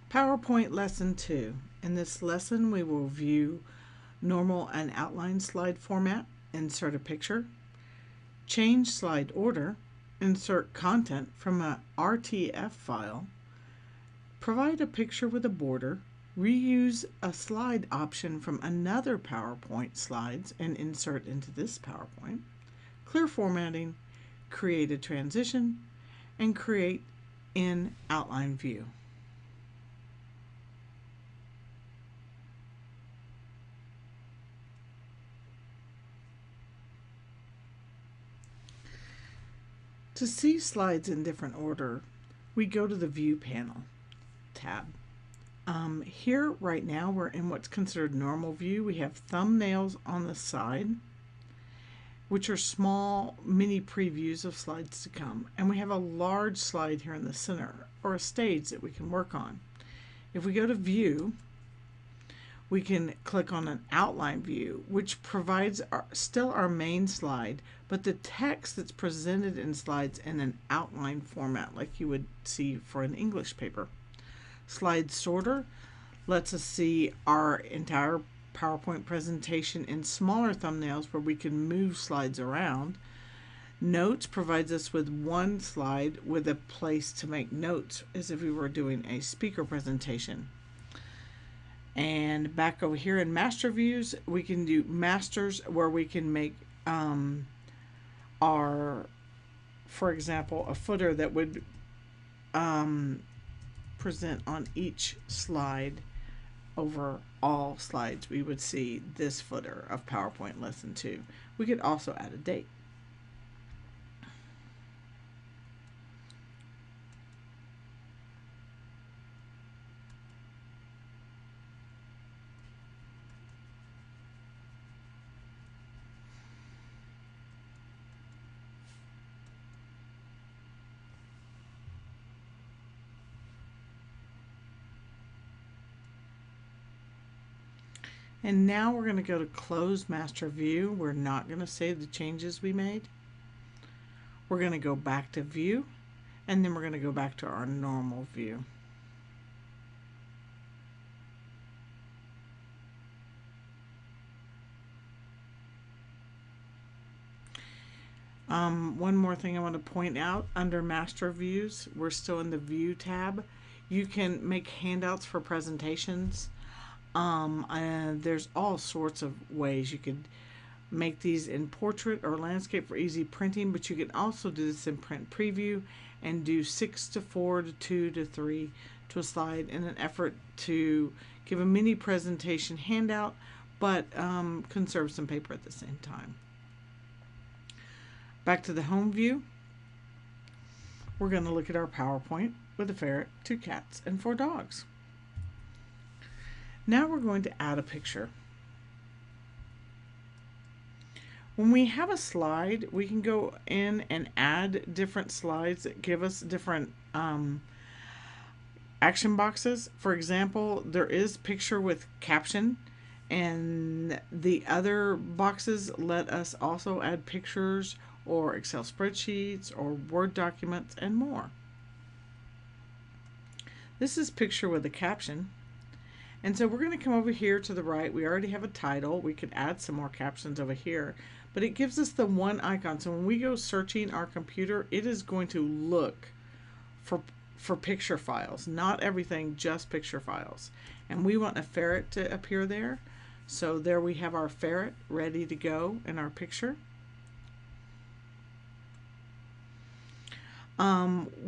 PowerPoint Lesson 2. In this lesson, we will view normal and outline slide format, insert a picture, change slide order, insert content from a RTF file, provide a picture with a border, reuse a slide option from another PowerPoint slides and insert into this PowerPoint, clear formatting, create a transition, and create in outline view. To see slides in different order, we go to the View panel tab. Here right now we're in what's considered normal view. We have thumbnails on the side, which are small mini previews of slides to come. And we have a large slide here in the center, or a stage that we can work on. If we go to View, we can click on an outline view, which provides still our main slide, but the text that's presented in slides in an outline format like you would see for an English paper. Slide sorter lets us see our entire PowerPoint presentation in smaller thumbnails where we can move slides around. Notes provides us with one slide with a place to make notes as if we were doing a speaker presentation. And back over here in master views, we can do masters where we can make for example, a footer that would present on each slide. Over all slides, we would see this footer of PowerPoint Lesson 2. We could also add a date. And now we're going to go to Close Master View. We're not going to save the changes we made. We're going to go back to View, and then we're going to go back to our normal view. One more thing I want to point out, under Master Views, we're still in the View tab. You can make handouts for presentations. And there's all sorts of ways you could make these in portrait or landscape for easy printing, but you can also do this in print preview and do 6:4 to 2:3 to a slide in an effort to give a mini presentation handout, but conserve some paper at the same time. Back to the home view, we're going to look at our PowerPoint with a ferret, 2 cats, and 4 dogs. Now we're going to add a picture. When we have a slide, we can go in and add different slides that give us different action boxes. For example, there is picture with caption, and the other boxes let us also add pictures or Excel spreadsheets or Word documents and more. This is picture with a caption. And so we're going to come over here to the right. We already have a title. We could add some more captions over here, but it gives us the one icon. So when we go searching our computer, it is going to look for picture files, not everything, just picture files. And we want a ferret to appear there. So there we have our ferret ready to go in our picture.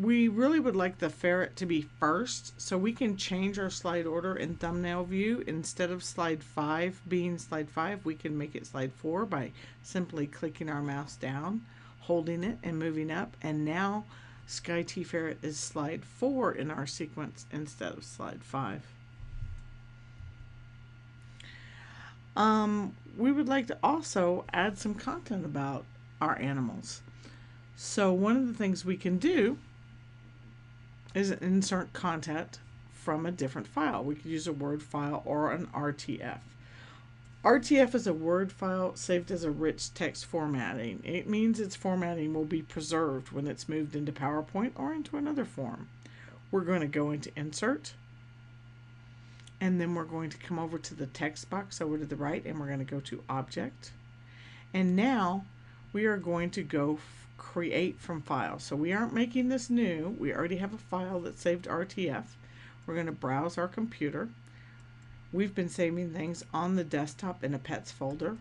We really would like the ferret to be first, so we can change our slide order in thumbnail view. Instead of slide 5 being slide 5, we can make it slide 4 by simply clicking our mouse down, holding it, and moving up. And now Sky T Ferret is slide 4 in our sequence instead of slide 5. We would like to also add some content about our animals. So one of the things we can do is insert content from a different file. We could use a Word file or an RTF. RTF is a Word file saved as a rich text formatting. It means its formatting will be preserved when it's moved into PowerPoint or into another form. We're going to go into Insert, And then we're going to come over to the text box over to the right, and we're going to go to Object. And now we are going to go create from file. So we aren't making this new. We already have a file that's saved RTF. We're going to browse our computer. We've been saving things on the desktop in a pets folder.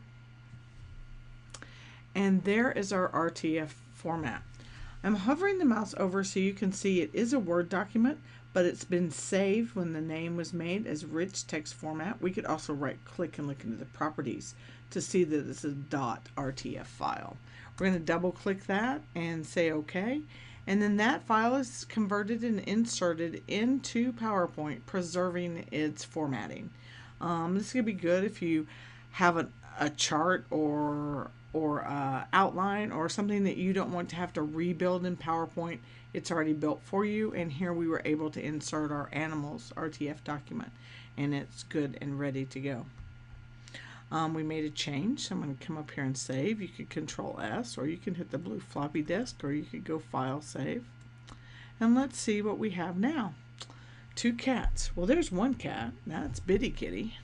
And there is our RTF format. I'm hovering the mouse over so you can see it is a Word document, but it's been saved when the name was made as rich text format. We could also right click and look into the properties to see that it's a .rtf file. We're going to double click that and say OK. And then that file is converted and inserted into PowerPoint, preserving its formatting. This is going to be good if you have a chart or outline or something that you don't want to have to rebuild in PowerPoint. It's already built for you, and here we were able to insert our animals RTF document, and it's good and ready to go. We made a change, so I'm going to come up here and save. You could Control S, or you can hit the blue floppy disk, or you could go File, Save. And let's see what we have now. 2 cats. Well, there's one cat. That's Bitty Kitty.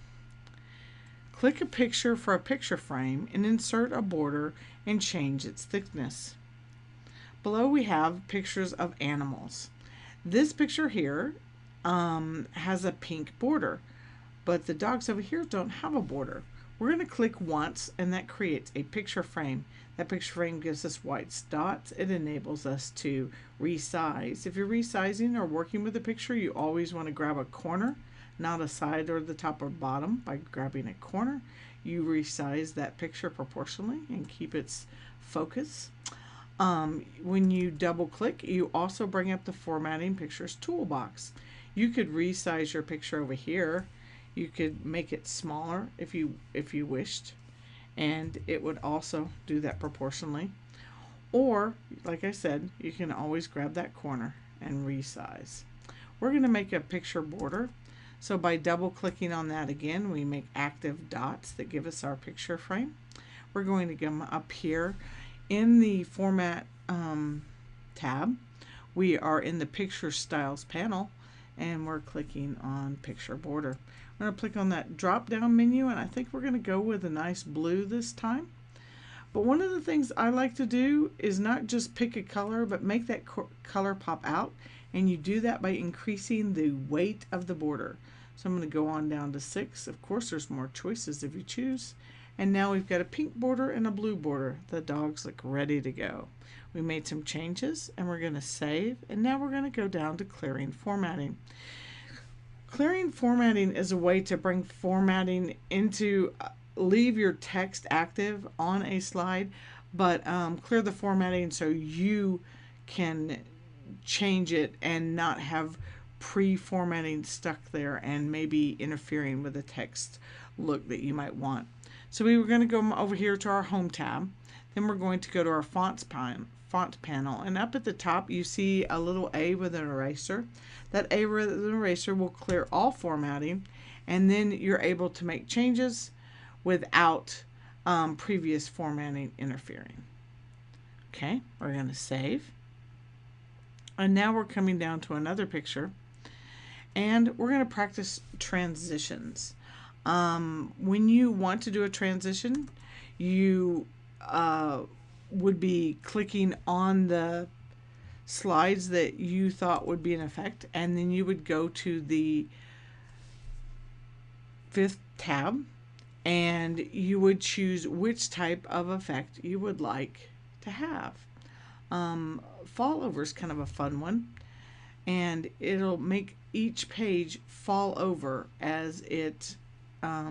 Click a picture for a picture frame and insert a border and change its thickness. Below we have pictures of animals. This picture here has a pink border, but the dogs over here don't have a border. We're going to click once, and that creates a picture frame. That picture frame gives us white dots. It enables us to resize. If you're resizing or working with a picture, you always want to grab a corner, not a side or the top or bottom. By grabbing a corner, you resize that picture proportionally and keep its focus. When you double click, you also bring up the Formatting Pictures toolbox. You could resize your picture over here. You could make it smaller if you wished, and it would also do that proportionally. Or, like I said, you can always grab that corner and resize. We're going to make a picture border. So by double clicking on that again, we make active dots that give us our picture frame. We're going to come up here in the Format tab. We are in the Picture Styles panel, and we're clicking on Picture Border. I'm going to click on that drop down menu, and I think we're going to go with a nice blue this time. But one of the things I like to do is not just pick a color, but make that color pop out, and you do that by increasing the weight of the border. So I'm going to go on down to 6. Of course, there's more choices if you choose. And now we've got a pink border and a blue border. The dogs look ready to go. We made some changes, and we're going to save, and now we're going to go down to Clearing Formatting. Clearing formatting is a way to bring formatting into, leave your text active on a slide, but clear the formatting so you can change it and not have pre-formatting stuck there and maybe interfering with the text look that you might want. So we were going to go over here to our Home tab. Then we're going to go to our font panel, and up at the top you see a little A with an eraser. That A with an eraser will clear all formatting, and then you're able to make changes without previous formatting interfering. Okay, we're going to save. And now we're coming down to another picture, and we're going to practice transitions. When you want to do a transition, you would be clicking on the slides that you thought would be in effect, and then you would go to the 5th tab, and you would choose which type of effect you would like to have. Fall over is kind of a fun one, and it'll make each page fall over as it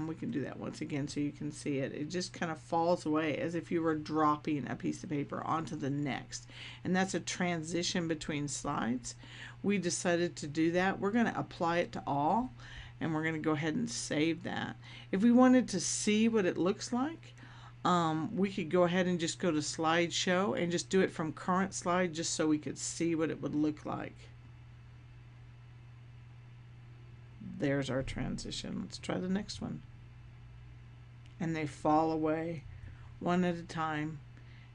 we can do that once again so you can see it. It just kind of falls away as if you were dropping a piece of paper onto the next. And that's a transition between slides. We decided to do that. We're going to apply it to all, and we're going to go ahead and save that. If we wanted to see what it looks like, we could go ahead and just go to slideshow and just do it from current slide just so we could see what it would look like. There's our transition. Let's try the next one. And they fall away one at a time,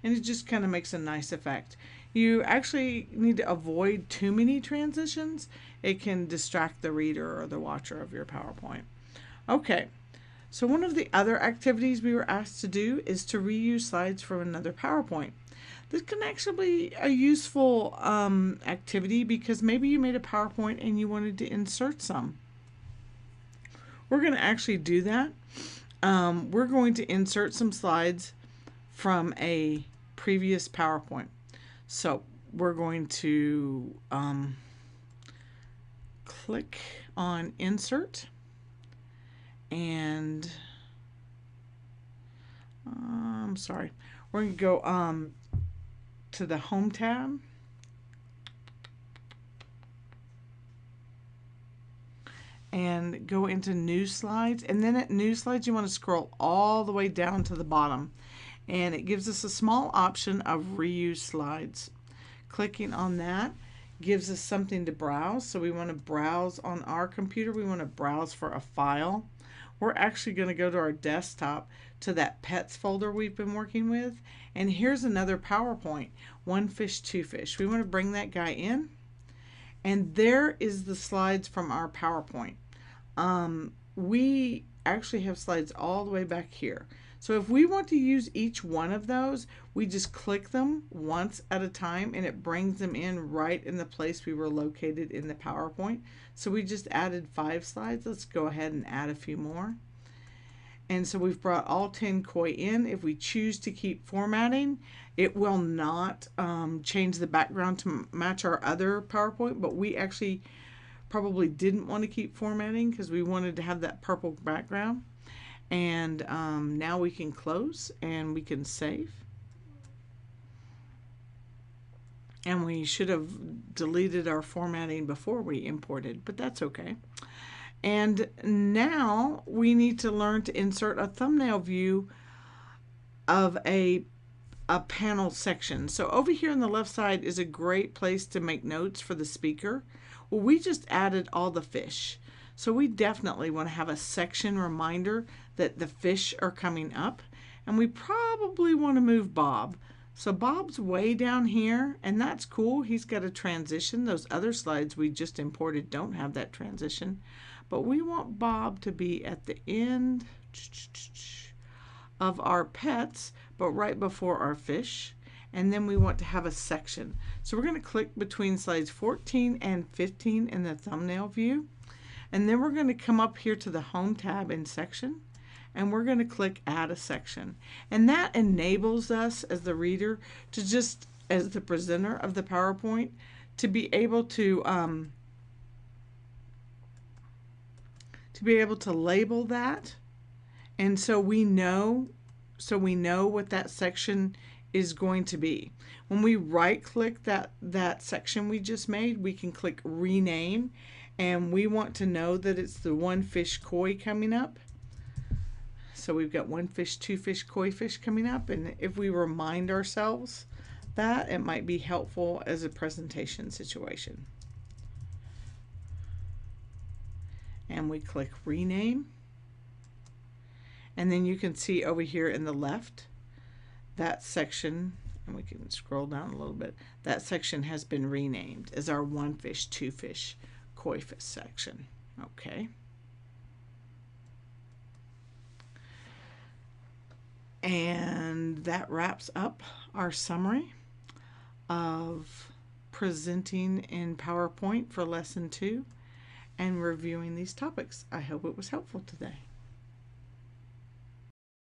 and it just kind of makes a nice effect. You actually need to avoid too many transitions. It can distract the reader or the watcher of your PowerPoint. Okay, so one of the other activities we were asked to do is to reuse slides from another PowerPoint. This can actually be a useful activity because maybe you made a PowerPoint and you wanted to insert some. We're going to actually do that. We're going to insert some slides from a previous PowerPoint. So we're going to click on Insert, and I'm sorry, we're going to go to the Home tab, and go into New Slides, and then at New Slides you want to scroll all the way down to the bottom, and it gives us a small option of Reuse Slides. Clicking on that gives us something to browse. So we want to browse on our computer. We want to browse for a file. We're actually going to go to our desktop to that pets folder we've been working with. And here's another PowerPoint, One Fish, Two Fish. We want to bring that guy in. And there is the slides from our PowerPoint. We actually have slides all the way back here. So if we want to use each one of those, we just click them once at a time and it brings them in right in the place we were located in the PowerPoint. So we just added 5 slides. Let's go ahead and add a few more. And so we've brought all 10 koi in. If we choose to keep formatting, it will not change the background to match our other PowerPoint, but we actually probably didn't want to keep formatting because we wanted to have that purple background. And now we can close and we can save. And we should have deleted our formatting before we imported, but that's okay. And now we need to learn to insert a thumbnail view of a panel section. So over here on the left side is a great place to make notes for the speaker. Well, we just added all the fish. So we definitely want to have a section reminder that the fish are coming up. And we probably want to move Bob. So Bob's way down here, and that's cool. He's got a transition. Those other slides we just imported don't have that transition. But we want Bob to be at the end of our pets, but right before our fish. And then we want to have a section. So we're going to click between slides 14 and 15 in the thumbnail view. And then we're going to come up here to the Home tab in Section, and we're going to click Add a Section. And that enables us as the reader to just, as the presenter of the PowerPoint, to be able to label that, and so we know what that section is going to be. When we right click that section we just made, we can click Rename, and we want to know that it's the One Fish Koi coming up. So we've got One Fish, Two Fish, Koi Fish coming up, and if we remind ourselves that, it might be helpful as a presentation situation. And we click Rename, and then you can see over here in the left that section, and we can scroll down a little bit, that section has been renamed as our One Fish, Two Fish, Koi Fish section. Okay. And that wraps up our summary of presenting in PowerPoint for Lesson 2 and reviewing these topics. I hope it was helpful today.